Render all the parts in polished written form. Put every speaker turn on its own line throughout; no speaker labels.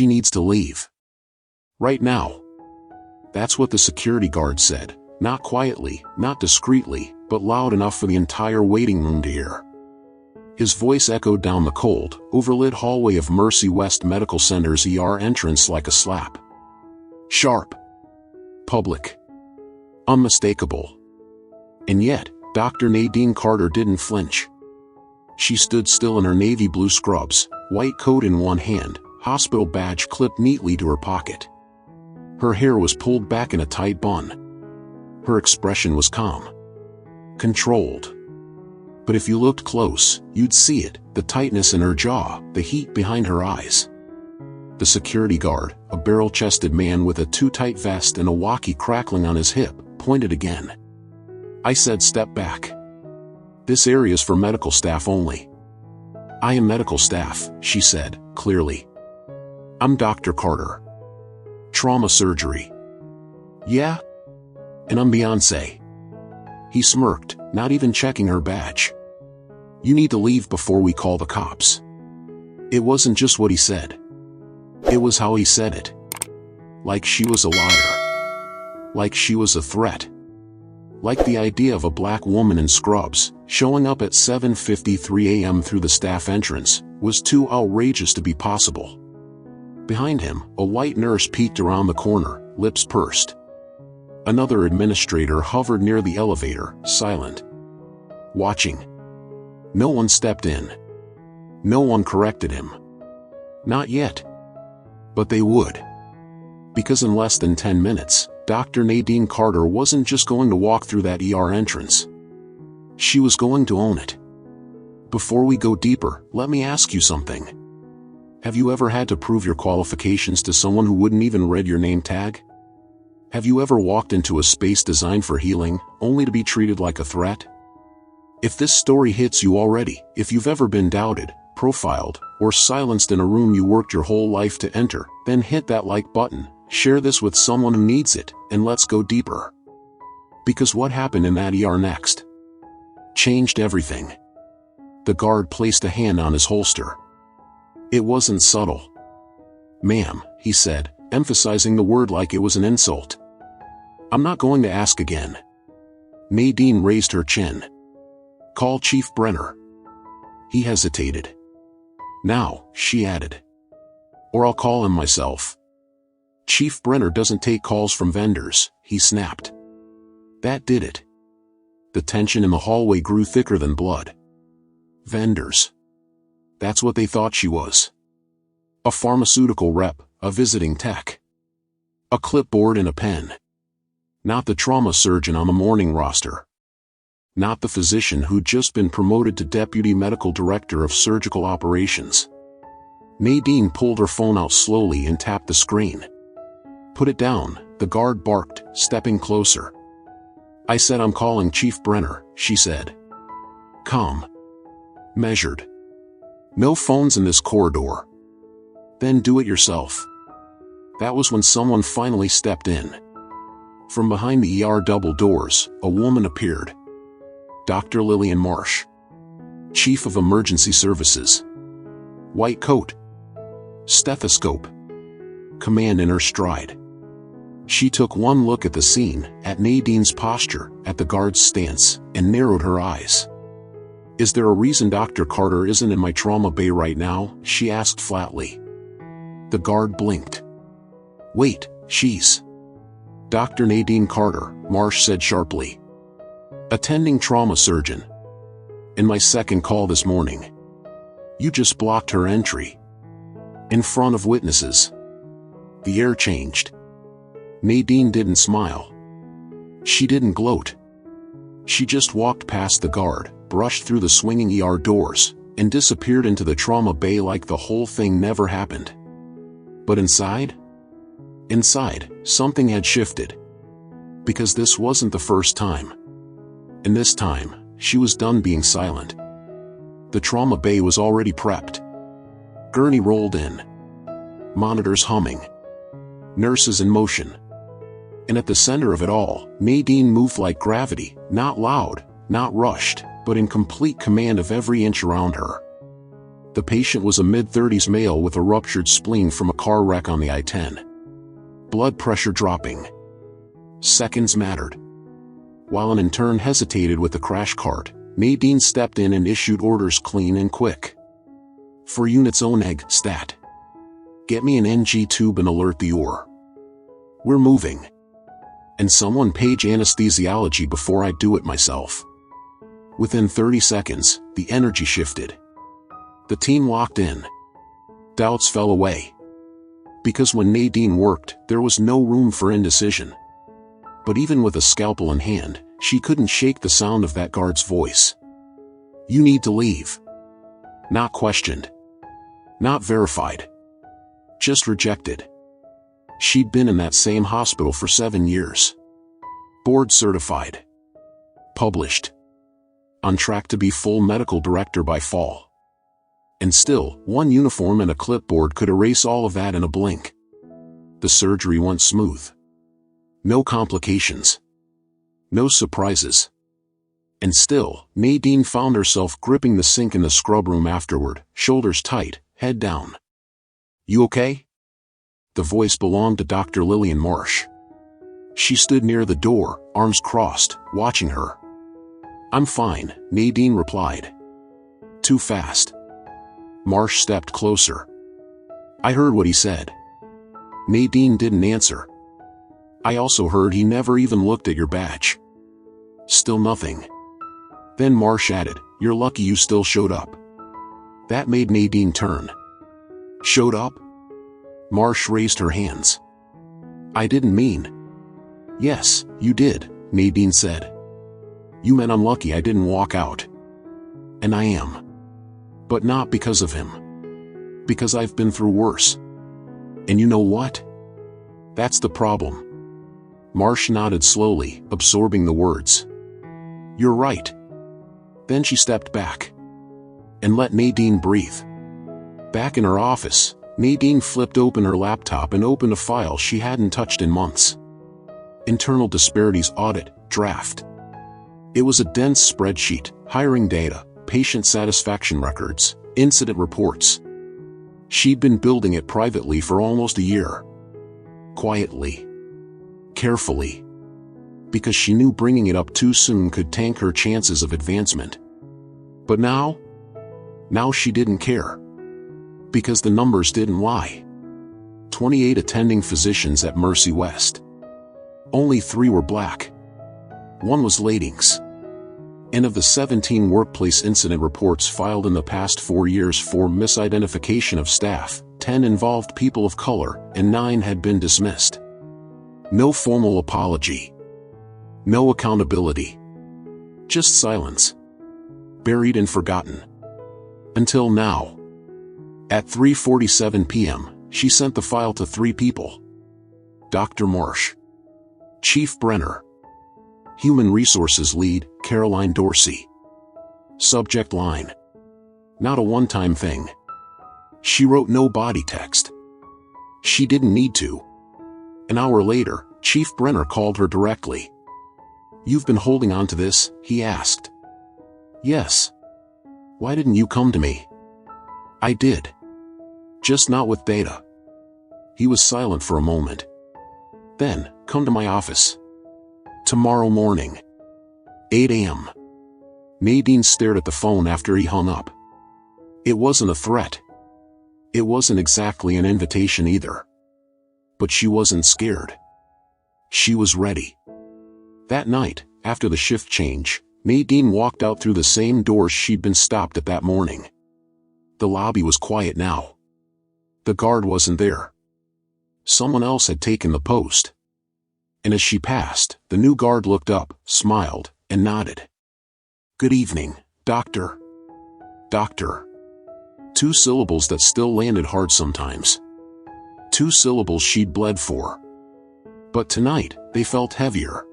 She needs to leave. Right now. That's what the security guard said, not quietly, not discreetly, but loud enough for the entire waiting room to hear. His voice echoed down the cold, overlit hallway of Mercy West Medical Center's ER entrance like a slap. Sharp. Public. Unmistakable. And yet, Dr. Nadine Carter didn't flinch. She stood still in her navy blue scrubs, white coat in one hand, hospital badge clipped neatly to her pocket. Her hair was pulled back in a tight bun. Her expression was calm. Controlled. But if you looked close, you'd see it, the tightness in her jaw, the heat behind her eyes. The security guard, a barrel-chested man with a too-tight vest and a walkie crackling on his hip, pointed again. I said step back. This area's for medical staff only. I am medical staff, she said, clearly. I'm Dr. Carter. Trauma surgery. Yeah? And I'm Beyonce. He smirked, not even checking her badge. You need to leave before we call the cops. It wasn't just what he said. It was how he said it. Like she was a liar. Like she was a threat. Like the idea of a black woman in scrubs, showing up at 7:53 a.m. through the staff entrance, was too outrageous to be possible. Behind him, a white nurse peeked around the corner, lips pursed. Another administrator hovered near the elevator, silent. Watching. No one stepped in. No one corrected him. Not yet. But they would. Because in less than 10 minutes, Dr. Nadine Carter wasn't just going to walk through that ER entrance. She was going to own it. Before we go deeper, let me ask you something. Have you ever had to prove your qualifications to someone who wouldn't even read your name tag? Have you ever walked into a space designed for healing, only to be treated like a threat? If this story hits you already, if you've ever been doubted, profiled, or silenced in a room you worked your whole life to enter, then hit that like button, share this with someone who needs it, and let's go deeper. Because what happened in that ER next changed everything. The guard placed a hand on his holster. It wasn't subtle. Ma'am, he said, emphasizing the word like it was an insult. I'm not going to ask again. Nadine raised her chin. Call Chief Brenner. He hesitated. Now, she added. Or I'll call him myself. Chief Brenner doesn't take calls from vendors, he snapped. That did it. The tension in the hallway grew thicker than blood. Vendors. That's what they thought she was. A pharmaceutical rep, a visiting tech. A clipboard and a pen. Not the trauma surgeon on the morning roster. Not the physician who'd just been promoted to deputy medical director of surgical operations. Nadine pulled her phone out slowly and tapped the screen. Put it down, the guard barked, stepping closer. I said I'm calling Chief Brenner, she said. Calm. Measured. No phones in this corridor. Then do it yourself. That was when someone finally stepped in. From behind the ER double doors, a woman appeared. Dr. Lillian Marsh. Chief of Emergency Services. White coat. Stethoscope. Command in her stride. She took one look at the scene, at Nadine's posture, at the guard's stance, and narrowed her eyes. Is there a reason Dr. Carter isn't in my trauma bay right now? She asked flatly. The guard blinked. Wait, she's Dr. Nadine Carter, Marsh said sharply. Attending trauma surgeon. In my second call this morning. You just blocked her entry. In front of witnesses. The air changed. Nadine didn't smile. She didn't gloat. She just walked past the guard, brushed through the swinging ER doors, and disappeared into the trauma bay like the whole thing never happened. But inside? Inside, something had shifted. Because this wasn't the first time. And this time, she was done being silent. The trauma bay was already prepped. Gurney rolled in. Monitors humming. Nurses in motion. And at the center of it all, Nadine moved like gravity, not loud, not rushed, but in complete command of every inch around her. The patient was a mid-30s male with a ruptured spleen from a car wreck on the I-10. Blood pressure dropping. Seconds mattered. While an intern hesitated with the crash cart, Nadine stepped in and issued orders clean and quick. For unit's own egg, stat. Get me an NG tube and alert the OR. We're moving. And someone page anesthesiology before I do it myself. Within 30 seconds, the energy shifted. The team locked in. Doubts fell away. Because when Nadine worked, there was no room for indecision. But even with a scalpel in hand, she couldn't shake the sound of that guard's voice. You need to leave. Not questioned. Not verified. Just rejected. She'd been in that same hospital for 7 years. Board certified. Published. On track to be full medical director by fall. And still, one uniform and a clipboard could erase all of that in a blink. The surgery went smooth. No complications. No surprises. And still, Nadine found herself gripping the sink in the scrub room afterward, shoulders tight, head down. You okay? The voice belonged to Dr. Lillian Marsh. She stood near the door, arms crossed, watching her. I'm fine, Nadine replied. Too fast. Marsh stepped closer. I heard what he said. Nadine didn't answer. I also heard he never even looked at your badge. Still nothing. Then Marsh added, You're lucky you still showed up. That made Nadine turn. Showed up? Marsh raised her hands. I didn't mean. Yes, you did, Nadine said. You meant I'm lucky I didn't walk out. And I am. But not because of him. Because I've been through worse. And you know what? That's the problem. Marsh nodded slowly, absorbing the words. You're right. Then she stepped back. And let Nadine breathe. Back in her office, Nadine flipped open her laptop and opened a file she hadn't touched in months. Internal Disparities Audit, Draft. It was a dense spreadsheet, hiring data, patient satisfaction records, incident reports. She'd been building it privately for almost a year. Quietly. Carefully. Because she knew bringing it up too soon could tank her chances of advancement. But now she didn't care. Because the numbers didn't lie. 28 attending physicians at Mercy West. Only 3 were black. 1 was Ladings. And of the 17 workplace incident reports filed in the past 4 years for misidentification of staff, 10 involved people of color, and 9 had been dismissed. No formal apology. No accountability. Just silence. Buried and forgotten. Until now. At 3:47 p.m., she sent the file to 3 people. Dr. Marsh. Chief Brenner. Human Resources Lead, Caroline Dorsey. Subject line. Not a one-time thing. She wrote no body text. She didn't need to. An hour later, Chief Brenner called her directly. You've been holding on to this, he asked. Yes. Why didn't you come to me? I did. Just not with data. He was silent for a moment. Then, come to my office. Tomorrow morning. 8 a.m. Nadine stared at the phone after he hung up. It wasn't a threat. It wasn't exactly an invitation either. But she wasn't scared. She was ready. That night, after the shift change, Nadine walked out through the same doors she'd been stopped at that morning. The lobby was quiet now. The guard wasn't there. Someone else had taken the post. And as she passed, the new guard looked up, smiled, and nodded. Good evening, Doctor. Doctor. 2 syllables that still landed hard sometimes. 2 syllables she'd bled for. But tonight, they felt heavier.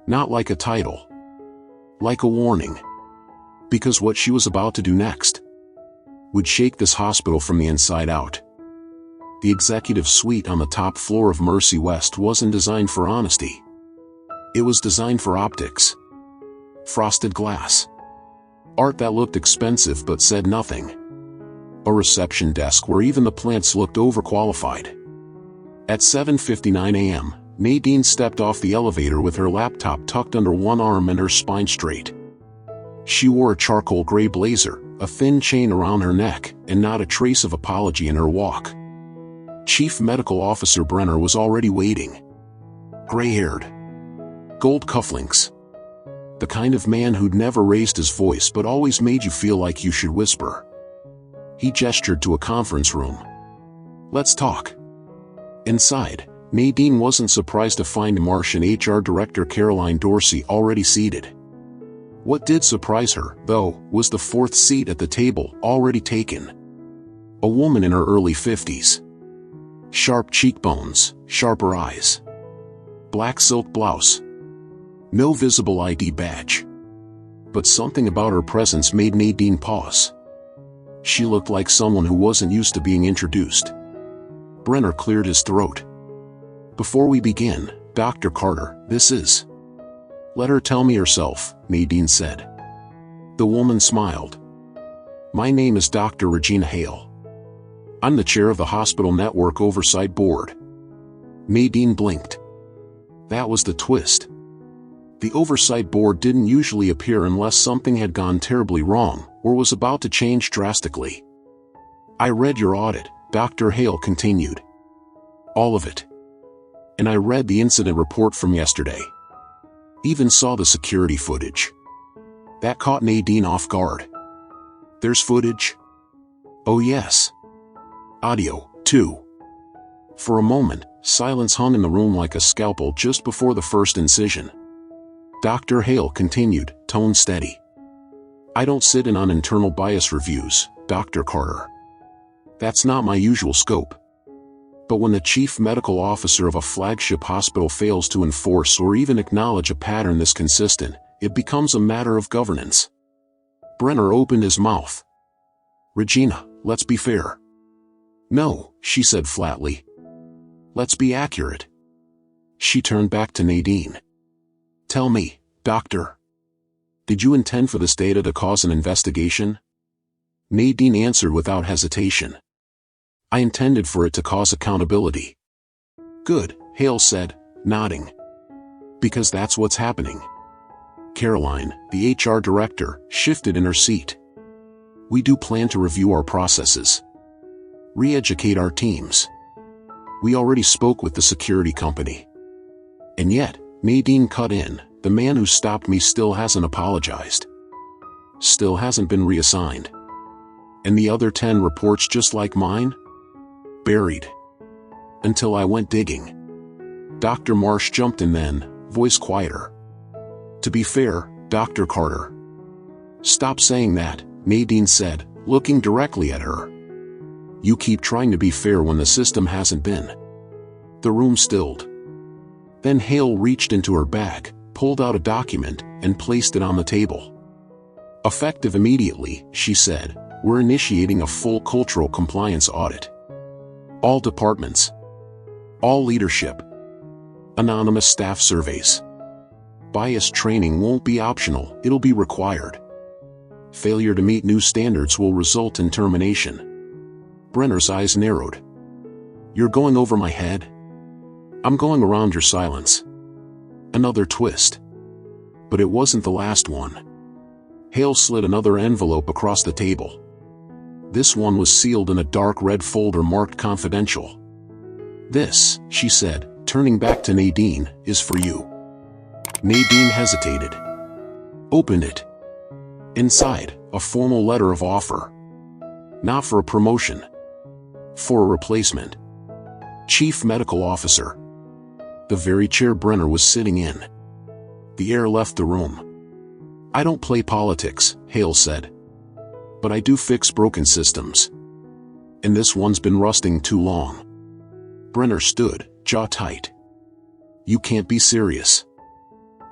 Not like a title. Like a warning. Because what she was about to do next would shake this hospital from the inside out. The executive suite on the top floor of Mercy West wasn't designed for honesty. It was designed for optics. Frosted glass. Art that looked expensive but said nothing. a reception desk where even the plants looked overqualified. At 7:59 a.m., Nadine stepped off the elevator with her laptop tucked under one arm and her spine straight. She wore a charcoal gray blazer, a thin chain around her neck, and not a trace of apology in her walk. Chief Medical Officer Brenner was already waiting. Gray-haired, gold cufflinks. The kind of man who'd never raised his voice but always made you feel like you should whisper. He gestured to a conference room. "Let's talk." Inside, Nadine wasn't surprised to find Martian HR Director Caroline Dorsey already seated. What did surprise her, though, was the fourth seat at the table already taken. A woman in her early 50s. Sharp cheekbones, sharper eyes. Black silk blouse. No visible ID badge. But something about her presence made Nadine pause. She looked like someone who wasn't used to being introduced. Brenner cleared his throat. "Before we begin, Dr. Carter, this is..." "Let her tell me herself," Nadine said. The woman smiled. "My name is Dr. Regina Hale. I'm the chair of the Hospital Network Oversight Board." Nadine blinked. That was the twist. The Oversight Board didn't usually appear unless something had gone terribly wrong, or was about to change drastically. "I read your audit," Dr. Hale continued. "All of it. And I read the incident report from yesterday. Even saw the security footage." That caught Nadine off guard. "There's footage?" "Oh yes. Audio, too." For a moment, silence hung in the room like a scalpel just before the first incision. Dr. Hale continued, tone steady. "I don't sit in on internal bias reviews, Dr. Carter. That's not my usual scope. But when the chief medical officer of a flagship hospital fails to enforce or even acknowledge a pattern this consistent, it becomes a matter of governance." Brenner opened his mouth. "Regina, let's be fair." "No," she said flatly. "Let's be accurate." She turned back to Nadine. "Tell me, doctor. Did you intend for this data to cause an investigation?" Nadine answered without hesitation. "I intended for it to cause accountability." "Good," Hale said, nodding. "Because that's what's happening." Caroline, the HR director, shifted in her seat. "We do plan to review our processes. Re-educate our teams. We already spoke with the security company." And yet, Nadine cut in, "The man who stopped me still hasn't apologized. Still hasn't been reassigned. And the other 10 reports just like mine? Buried. Until I went digging." Dr. Marsh jumped in then, voice quieter. "To be fair, Dr. Carter." "Stop saying that," Nadine said, looking directly at her. "You keep trying to be fair when the system hasn't been." The room stilled. Then Hale reached into her bag, pulled out a document, and placed it on the table. "Effective immediately," she said, "we're initiating a full cultural compliance audit. All departments. All leadership. Anonymous staff surveys. Bias training won't be optional, it'll be required. Failure to meet new standards will result in termination." Brenner's eyes narrowed. "You're going over my head?" "I'm going around your silence." Another twist. But it wasn't the last one. Hale slid another envelope across the table. This one was sealed in a dark red folder marked confidential. "This," she said, turning back to Nadine, "is for you." Nadine hesitated. Opened it. Inside, a formal letter of offer. Not for a promotion. For a replacement. Chief Medical Officer. The very chair Brenner was sitting in. The air left the room. "I don't play politics," Hale said. "But I do fix broken systems. And this one's been rusting too long." Brenner stood, jaw tight. "You can't be serious."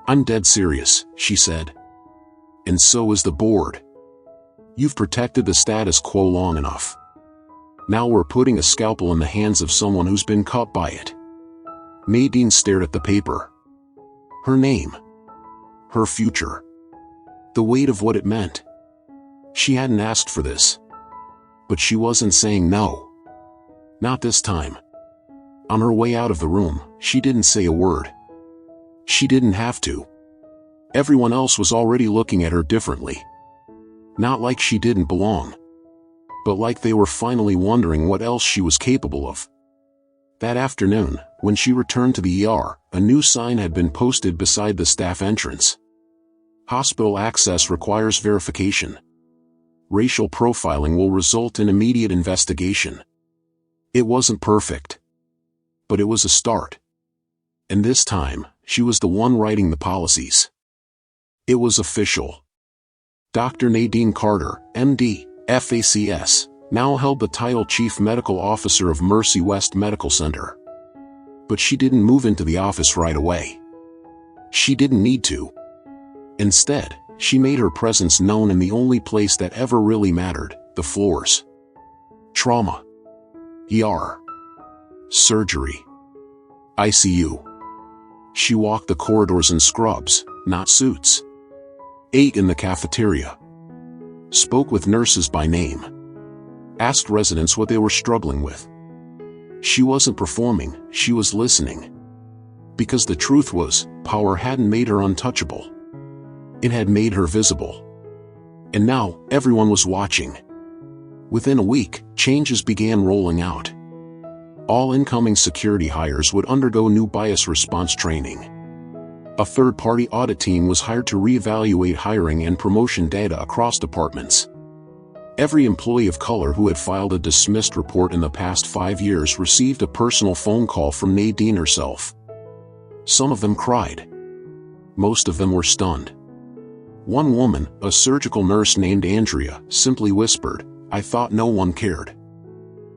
"I'm dead serious," she said. "And so is the board. You've protected the status quo long enough. Now we're putting a scalpel in the hands of someone who's been caught by it." Nadine stared at the paper. Her name. Her future. The weight of what it meant. She hadn't asked for this. But she wasn't saying no. Not this time. On her way out of the room, she didn't say a word. She didn't have to. Everyone else was already looking at her differently. Not like she didn't belong, but like they were finally wondering what else she was capable of. That afternoon, when she returned to the ER, a new sign had been posted beside the staff entrance. Hospital access requires verification. Racial profiling will result in immediate investigation. It wasn't perfect, but it was a start. And this time, she was the one writing the policies. It was official. Dr. Nadine Carter, MD, FACS, now held the title Chief Medical Officer of Mercy West Medical Center. But she didn't move into the office right away. She didn't need to. Instead, she made her presence known in the only place that ever really mattered, the floors. Trauma. ER. Surgery. ICU. She walked the corridors in scrubs, not suits. Ate in the cafeteria. Spoke with nurses by name. Asked residents what they were struggling with. She wasn't performing, she was listening. Because the truth was, power hadn't made her untouchable. It had made her visible. And now, everyone was watching. Within a week, changes began rolling out. All incoming security hires would undergo new bias response training. A third-party audit team was hired to reevaluate hiring and promotion data across departments. Every employee of color who had filed a dismissed report in the past 5 years received a personal phone call from Nadine herself. Some of them cried. Most of them were stunned. One woman, a surgical nurse named Andrea, simply whispered, "I thought no one cared."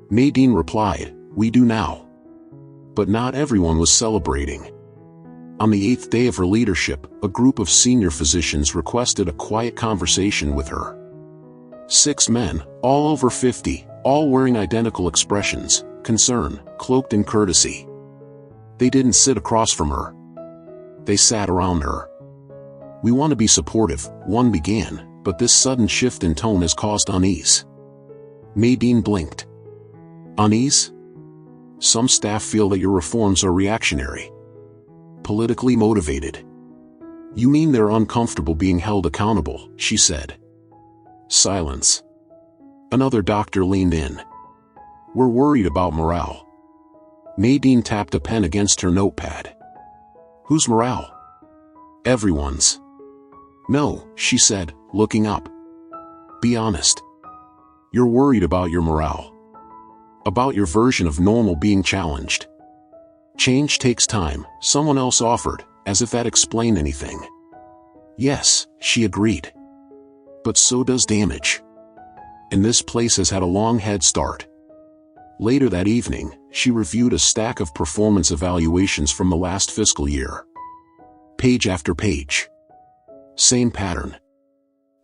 Nadine replied, "We do now." But not everyone was celebrating. On the 8th day of her leadership, a group of senior physicians requested a quiet conversation with her. 6 men, all over 50, all wearing identical expressions, concern, cloaked in courtesy. They didn't sit across from her. They sat around her. "We want to be supportive," one began, "but this sudden shift in tone has caused unease." Nadine blinked. Unease? Some staff feel that your reforms are reactionary. Politically motivated. You mean they're uncomfortable being held accountable, she said. Silence. Another doctor leaned in. "We're worried about morale." Nadine tapped a pen against her notepad. "Whose morale?" "Everyone's." "No," she said, looking up. "Be honest. You're worried about your morale. About your version of normal being challenged." "Change takes time," someone else offered, as if that explained anything. "Yes," she agreed. "But so does damage. And this place has had a long head start." Later that evening, she reviewed a stack of performance evaluations from the last fiscal year. Page after page. Same pattern.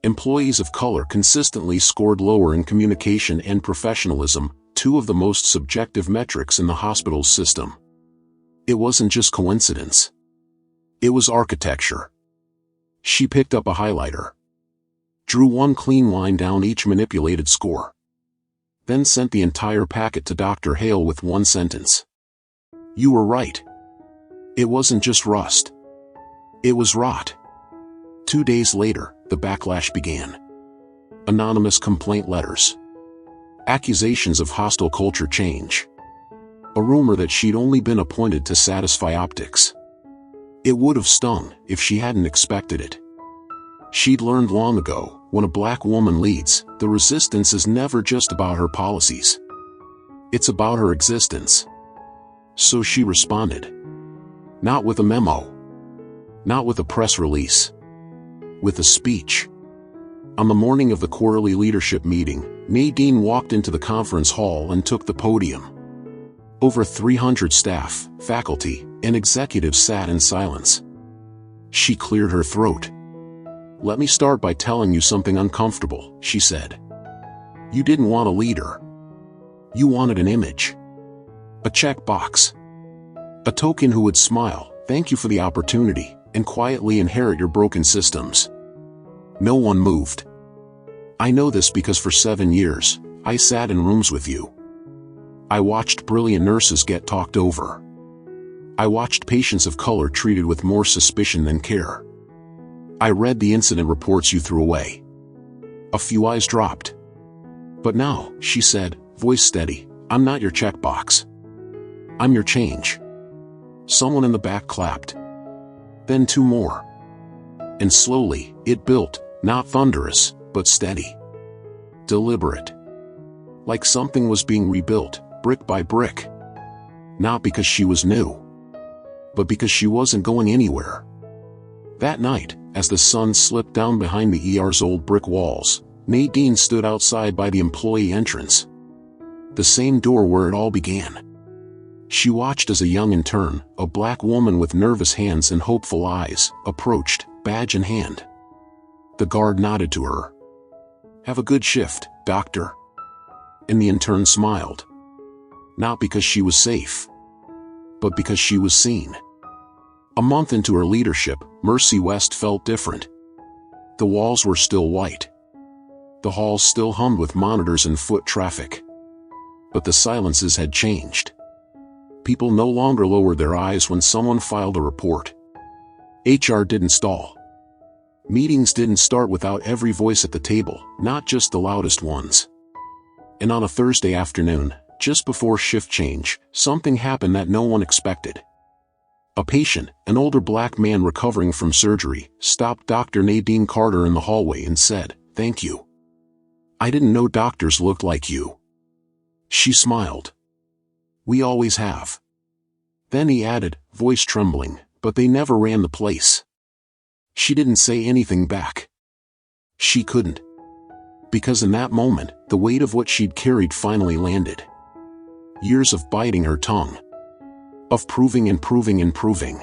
Employees of color consistently scored lower in communication and professionalism, two of the most subjective metrics in the hospital's system. It wasn't just coincidence. It was architecture. She picked up a highlighter. Drew one clean line down each manipulated score. Then sent the entire packet to Dr. Hale with one sentence. "You were right. It wasn't just rust. It was rot." 2 days later, the backlash began. Anonymous complaint letters. Accusations of hostile culture change. A rumor that she'd only been appointed to satisfy optics. It would have stung if she hadn't expected it. She'd learned long ago, when a black woman leads, the resistance is never just about her policies. It's about her existence. So she responded. Not with a memo. Not with a press release. With a speech. On the morning of the quarterly leadership meeting, Nadine walked into the conference hall and took the podium. Over 300 staff, faculty, and executives sat in silence. She cleared her throat. "Let me start by telling you something uncomfortable," she said. "You didn't want a leader. You wanted an image. A checkbox. A token who would smile, thank you for the opportunity, and quietly inherit your broken systems." No one moved. I know this because for 7 years, I sat in rooms with you. I watched brilliant nurses get talked over. I watched patients of color treated with more suspicion than care. I read the incident reports you threw away. A few eyes dropped. But now, she said, voice steady, I'm not your checkbox. I'm your change. Someone in the back clapped. Then two more. And slowly, it built, not thunderous, but steady. Deliberate. Like something was being rebuilt, brick by brick. Not because she was new, but because she wasn't going anywhere. That night, as the sun slipped down behind the ER's old brick walls, Nadine stood outside by the employee entrance. The same door where it all began. She watched as a young intern, a black woman with nervous hands and hopeful eyes, approached, badge in hand. The guard nodded to her. Have a good shift, doctor. And the intern smiled. Not because she was safe, but because she was seen. A month into her leadership, Mercy West felt different. The walls were still white. The halls still hummed with monitors and foot traffic. But the silences had changed. People no longer lowered their eyes when someone filed a report. HR didn't stall. Meetings didn't start without every voice at the table, not just the loudest ones. And on a Thursday afternoon, just before shift change, something happened that no one expected. A patient, an older black man recovering from surgery, stopped Dr. Nadine Carter in the hallway and said, "Thank you. I didn't know doctors looked like you." She smiled. "We always have." Then he added, voice trembling, "But they never ran the place." She didn't say anything back. She couldn't. Because in that moment, the weight of what she'd carried finally landed. Years of biting her tongue. Of proving and proving and proving.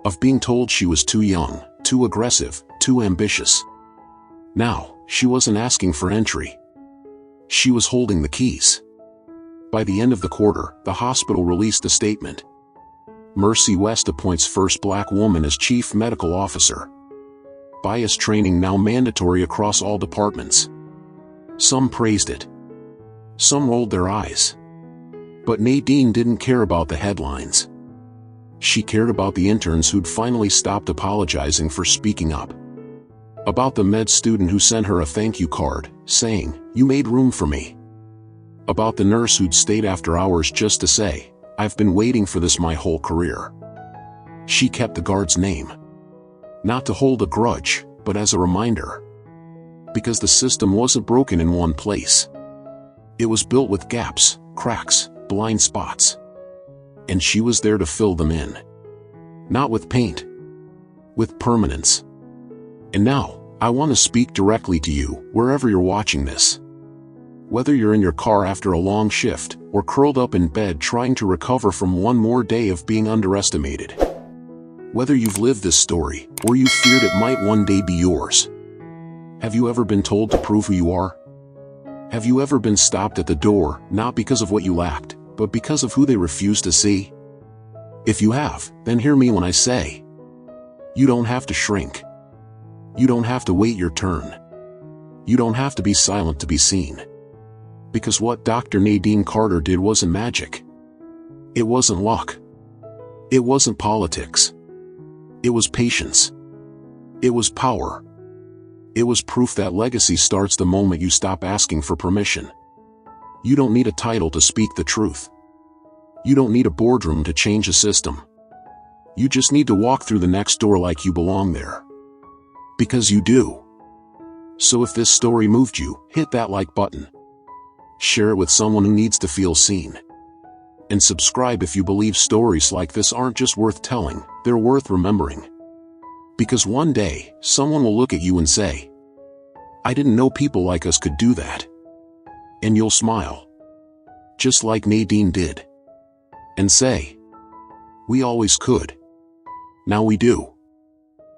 Of being told she was too young, too aggressive, too ambitious. Now, she wasn't asking for entry. She was holding the keys. By the end of the quarter, the hospital released a statement. Mercy West appoints first black woman as chief medical officer. Bias training now mandatory across all departments. Some praised it. Some rolled their eyes. But Nadine didn't care about the headlines. She cared about the interns who'd finally stopped apologizing for speaking up. About the med student who sent her a thank you card, saying, "You made room for me." About the nurse who'd stayed after hours just to say, "I've been waiting for this my whole career." She kept the guard's name. Not to hold a grudge, but as a reminder. Because the system wasn't broken in one place. It was built with gaps, cracks, blind spots. And she was there to fill them in. Not with paint. With permanence. And now, I want to speak directly to you, wherever you're watching this. Whether you're in your car after a long shift, or curled up in bed trying to recover from one more day of being underestimated. Whether you've lived this story, or you feared it might one day be yours. Have you ever been told to prove who you are? Have you ever been stopped at the door, not because of what you lacked, but because of who they refused to see? If you have, then hear me when I say, you don't have to shrink. You don't have to wait your turn. You don't have to be silent to be seen. Because what Dr. Nadine Carter did wasn't magic. It wasn't luck. It wasn't politics. It was patience. It was power. It was proof that legacy starts the moment you stop asking for permission. You don't need a title to speak the truth. You don't need a boardroom to change a system. You just need to walk through the next door like you belong there. Because you do. So if this story moved you, hit that like button. Share it with someone who needs to feel seen. And subscribe if you believe stories like this aren't just worth telling, they're worth remembering. Because one day, someone will look at you and say, "I didn't know people like us could do that." And you'll smile. Just like Nadine did. And say, "We always could. Now we do."